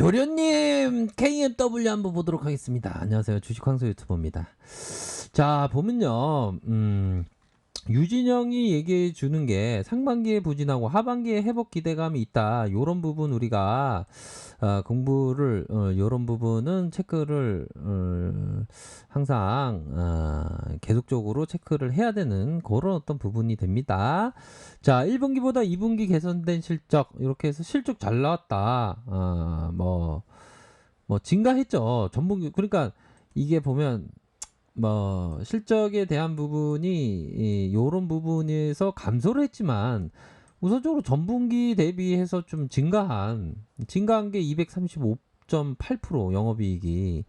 도련님 KMW 한번 보도록 하겠습니다. 안녕하세요. 주식황소 유튜버입니다. 자, 보면요. 유진영이 얘기해 주는 게 상반기에 부진하고 하반기에 회복 기대감이 있다. 요런 부분 우리가 공부를 요런 부분은 체크를 항상 계속적으로 체크를 해야 되는 그런 어떤 부분이 됩니다. 자, 1분기보다 2분기 개선된 실적 이렇게 해서 실적 잘 나왔다. 뭐 증가했죠. 전분기 그러니까 이게 보면 뭐 실적에 대한 부분이 요런 부분에서 감소를 했지만 우선적으로 전분기 대비해서 좀 증가한 게 235.8% 영업이익이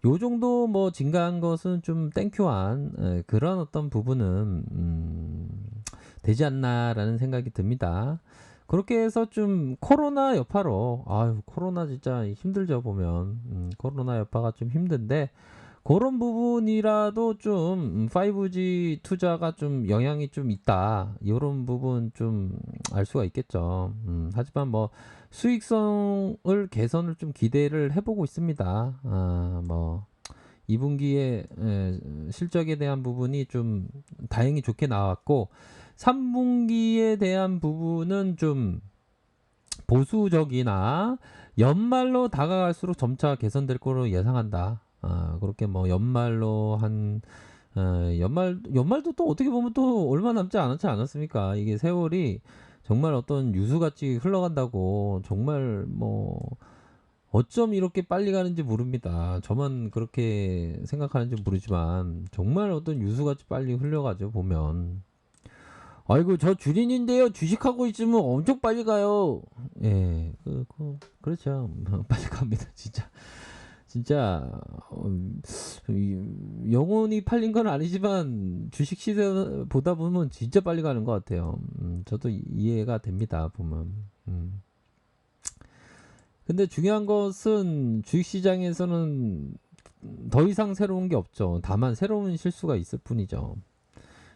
요 정도 뭐 증가한 것은 좀 땡큐한 그런 어떤 부분은 되지 않나라는 생각이 듭니다. 그렇게 해서 좀 코로나 여파로 아유 코로나 진짜 힘들죠 보면 코로나 여파가 좀 힘든데 그런 부분이라도 좀 5G 투자가 좀 영향이 좀 있다. 이런 부분 좀 알 수가 있겠죠. 하지만 뭐 수익성을 개선을 좀 기대를 해보고 있습니다. 뭐 2분기에 실적에 대한 부분이 좀 다행히 좋게 나왔고 3분기에 대한 부분은 좀 보수적이나 연말로 다가갈수록 점차 개선될 거로 예상한다. 그렇게 뭐 연말로 한 연말도 또 어떻게 보면 또 얼마 남지 않았지 않았습니까? 이게 세월이 정말 어떤 유수같이 흘러간다고 정말 뭐 어쩜 이렇게 빨리 가는지 모릅니다. 저만 그렇게 생각하는지 모르지만 정말 어떤 유수같이 빨리 흘러가죠 보면. 아이고 저 주린인데요. 주식하고 있으면 엄청 빨리 가요. 예, 그렇죠. 빨리 갑니다. 진짜 영혼이 팔린 건 아니지만 주식 시세 보다 보면 진짜 빨리 가는 것 같아요. 저도 이해가 됩니다. 보면. 근데 중요한 것은 주식 시장에서는 더 이상 새로운 게 없죠. 다만 새로운 실수가 있을 뿐이죠.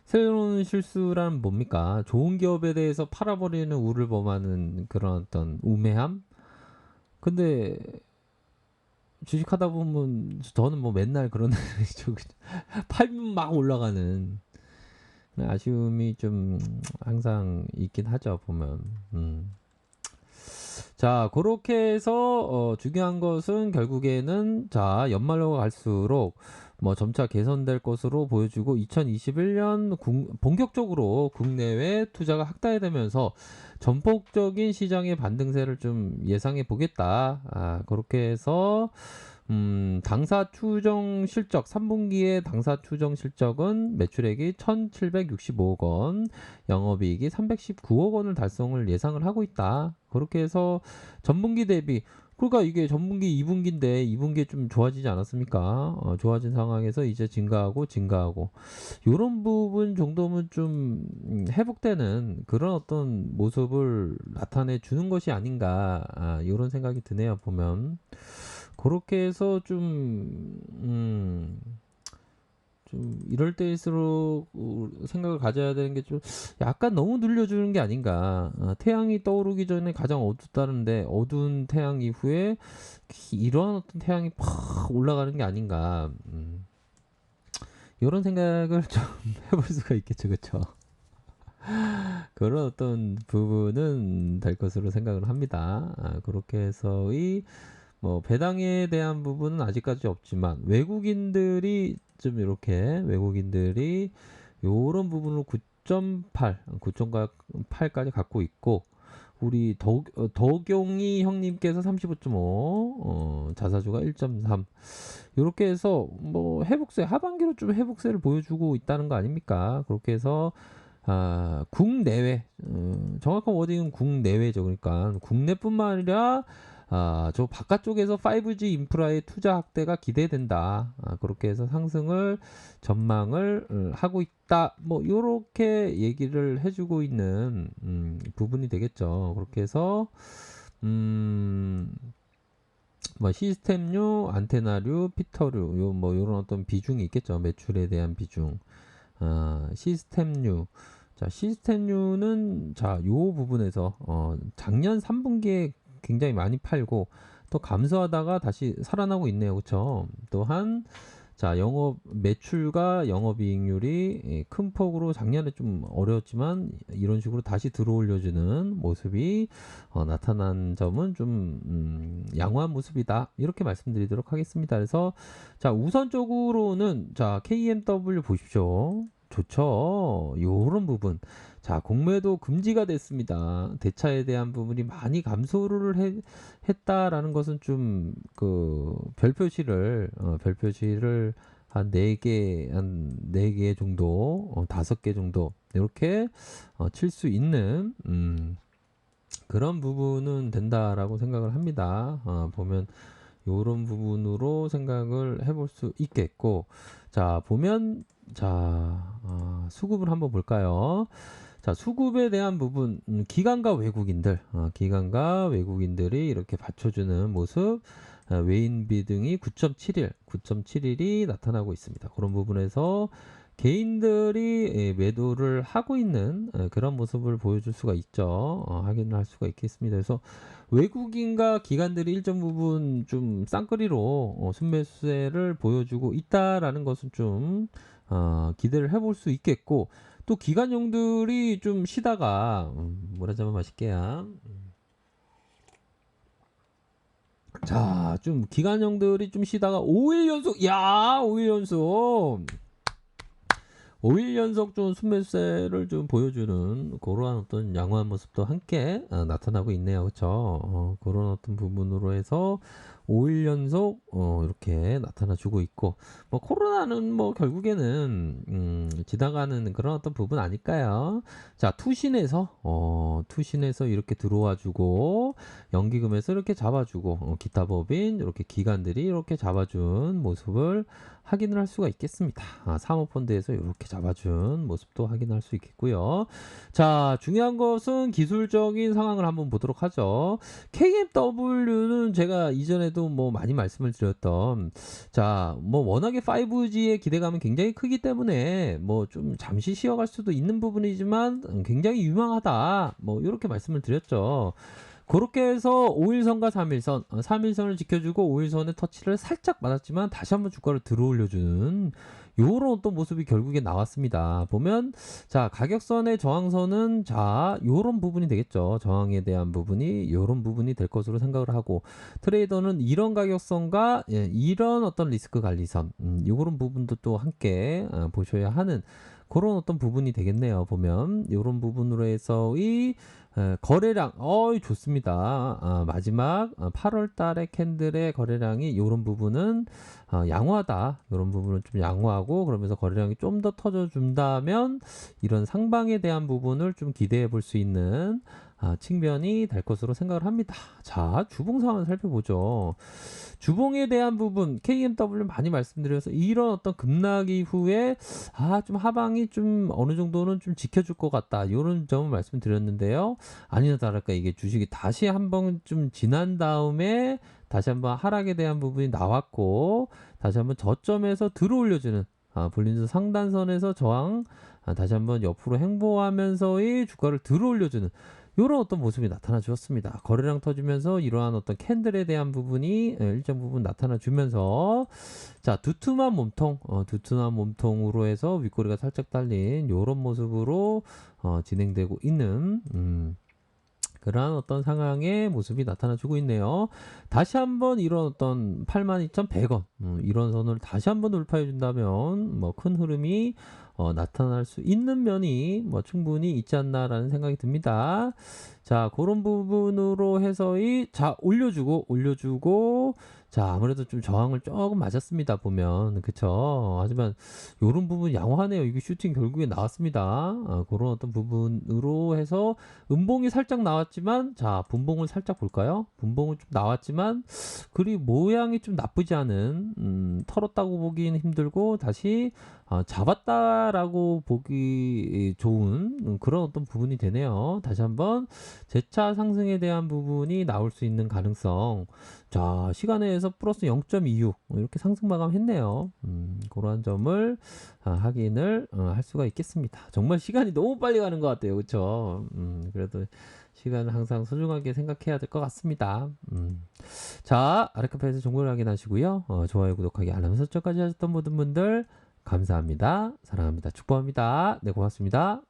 새로운 실수란 뭡니까? 좋은 기업에 대해서 팔아버리는 우를 범하는 그런 어떤 우매함? 근데 주식하다 보면 저는 뭐 맨날 그런 팔면 막 올라가는 아쉬움이 좀 항상 있긴 하죠 보면. 자, 그렇게 해서 중요한 것은 결국에는 자 연말로 갈수록 뭐 점차 개선될 것으로 보여지고 2021년 본격적으로 국내외 투자가 확대되면서 전폭적인 시장의 반등세를 좀 예상해 보겠다. 그렇게 해서 당사 추정 실적 3분기의 당사 추정 실적은 매출액이 1,765억 원, 영업이익이 319억 원을 달성을 예상을 하고 있다. 그렇게 해서 전분기 대비 그러니까 이게 전분기 2분기인데 2분기에 좀 좋아지지 않았습니까? 좋아진 상황에서 이제 증가하고 이런 부분 정도면 좀 회복되는 그런 어떤 모습을 나타내 주는 것이 아닌가 이런 생각이 드네요 보면. 그렇게 해서 좀 이럴 때일수록 생각을 가져야 되는 게 좀 약간 너무 늘려주는 게 아닌가. 태양이 떠오르기 전에 가장 어둡다는데 어두운 태양 이후에 이러한 어떤 태양이 팍 올라가는 게 아닌가. 이런 생각을 좀 해볼 수가 있겠죠, 그렇죠? 그런 어떤 부분은 될 것으로 생각을 합니다. 그렇게 해서의 뭐 배당에 대한 부분은 아직까지 없지만 외국인들이 요런 부분으로 9.8까지 갖고 있고 우리 더경이 형님께서 35.5 자사주가 1.3 이렇게 해서 뭐 회복세 하반기로 좀 회복세를 보여주고 있다는 거 아닙니까? 그렇게 해서 국내외 정확한 워딩은 국내외죠. 그러니까 국내뿐만 아니라 저 바깥쪽에서 5G 인프라의 투자 확대가 기대된다. 그렇게 해서 상승을 전망을 하고 있다. 뭐 이렇게 얘기를 해주고 있는 부분이 되겠죠. 그렇게 해서 뭐 시스템류, 안테나류, 피터류 뭐 이런 어떤 비중이 있겠죠. 매출에 대한 비중. 시스템류. 자, 시스템류는 자, 요 부분에서 작년 3분기에 굉장히 많이 팔고 또 감소하다가 다시 살아나고 있네요. 그쵸? 또한 자, 영업 매출과 영업이익률이 큰 폭으로 작년에 좀 어려웠지만 이런 식으로 다시 들어올려주는 모습이 나타난 점은 좀 양호한 모습이다. 이렇게 말씀드리도록 하겠습니다. 그래서 자, 우선적으로는 자, KMW 보십시오. 좋죠. 요런 부분. 자, 공매도 금지가 됐습니다. 대차에 대한 부분이 많이 감소를 했다라는 것은 좀 그 별표시를 한 4개 정도, 5개 정도 이렇게 칠 수 있는 그런 부분은 된다라고 생각을 합니다. 보면 요런 부분으로 생각을 해볼 수 있겠고, 자, 보면 자, 수급을 한번 볼까요? 자, 수급에 대한 부분, 기관과 외국인들이 이렇게 받쳐주는 모습, 외인 비등이 9.71이 나타나고 있습니다. 그런 부분에서 개인들이 매도를 하고 있는 그런 모습을 보여줄 수가 있죠. 확인을 할 수가 있겠습니다. 그래서 외국인과 기관들이 일정 부분 좀 쌍끌이로 순매수세를 보여주고 있다라는 것은 좀 기대를 해볼 수 있겠고, 또 기관용들이 좀 쉬다가 물 한잔 마실게요. 자, 좀 기관용들이 좀 쉬다가 5일 연속, 야, 5일 연속 5일 연속 좀 순매수세를 좀 보여주는 그러한 어떤 양호한 모습도 함께 나타나고 있네요. 그렇죠? 그런 어떤 부분으로 해서 5일 연속 이렇게 나타나주고 있고, 뭐 코로나는 뭐 결국에는 지나가는 그런 어떤 부분 아닐까요? 자, 투신에서 이렇게 들어와주고, 연기금에서 이렇게 잡아주고, 기타 법인 이렇게 기관들이 이렇게 잡아준 모습을 확인을 할 수가 있겠습니다. 사모펀드에서 이렇게 잡아준 모습도 확인할 수 있겠고요. 자, 중요한 것은 기술적인 상황을 한번 보도록 하죠. KMW는 제가 이전에도 뭐 많이 말씀을 드렸던, 자, 뭐 워낙에 5G의 기대감은 굉장히 크기 때문에 뭐 좀 잠시 쉬어갈 수도 있는 부분이지만 굉장히 유망하다. 뭐 이렇게 말씀을 드렸죠. 그렇게 해서 5일선과 3일선, 3일선을 지켜주고 5일선의 터치를 살짝 맞았지만 다시 한번 주가를 들어올려주는 요런 어떤 모습이 결국에 나왔습니다. 보면 자, 가격선의 저항선은 자, 요런 부분이 되겠죠. 저항에 대한 부분이 요런 부분이 될 것으로 생각을 하고, 트레이더는 이런 가격선과 이런 어떤 리스크 관리선, 요런 부분도 또 함께 보셔야 하는 그런 어떤 부분이 되겠네요. 보면 이런 부분으로 해서의 거래량 좋습니다. 마지막 8월 달의 캔들의 거래량이 이런 부분은 양호하다. 이런 부분은 좀 양호하고, 그러면서 거래량이 좀 더 터져준다면 이런 상방에 대한 부분을 좀 기대해 볼 수 있는 측면이 될 것으로 생각을 합니다. 자, 주봉 상황을 살펴보죠. 주봉에 대한 부분 KMW 많이 말씀드려서 이런 어떤 급락 이후에 좀 하방이 좀 어느 정도는 좀 지켜줄 것 같다, 이런 점을 말씀드렸는데요. 아니나 다를까 이게 주식이 다시 한번 좀 지난 다음에 다시 한번 하락에 대한 부분이 나왔고, 다시 한번 저점에서 들어올려주는 볼린저 상단선에서 저항, 다시 한번 옆으로 행보하면서의 주가를 들어올려주는 이런 어떤 모습이 나타나 주었습니다. 거래량 터지면서 이러한 어떤 캔들에 대한 부분이 일정 부분 나타나 주면서, 자, 두툼한 몸통으로 해서 윗꼬리가 살짝 달린 이런 모습으로 진행되고 있는 그러한 어떤 상황의 모습이 나타나주고 있네요. 다시 한번 이런 어떤 82,100원 이런 선을 다시 한번 돌파해 준다면 뭐 큰 흐름이 나타날 수 있는 면이 뭐 충분히 있지 않나라는 생각이 듭니다. 자, 그런 부분으로 해서의 자, 올려주고 자, 아무래도 좀 저항을 조금 맞았습니다. 보면 그쵸. 하지만 요런 부분 양호하네요. 이게 슈팅 결국에 나왔습니다. 그런 어떤 부분으로 해서 음봉이 살짝 나왔지만, 자, 분봉을 살짝 볼까요? 분봉은 좀 나왔지만 그리 모양이 좀 나쁘지 않은, 털었다고 보기는 힘들고 다시 잡았다라고 보기 좋은 그런 어떤 부분이 되네요. 다시 한번 재차 상승에 대한 부분이 나올 수 있는 가능성. 자, 시간에서 플러스 0.26 이렇게 상승 마감했네요. 그러한 점을 확인을 할 수가 있겠습니다. 정말 시간이 너무 빨리 가는 것 같아요. 그렇죠? 그래도 시간을 항상 소중하게 생각해야 될 것 같습니다. 자, 아래카페에서 정보를 확인하시고요. 좋아요, 구독하기, 알람 설정까지 하셨던 모든 분들 감사합니다. 사랑합니다. 축복합니다. 네, 고맙습니다.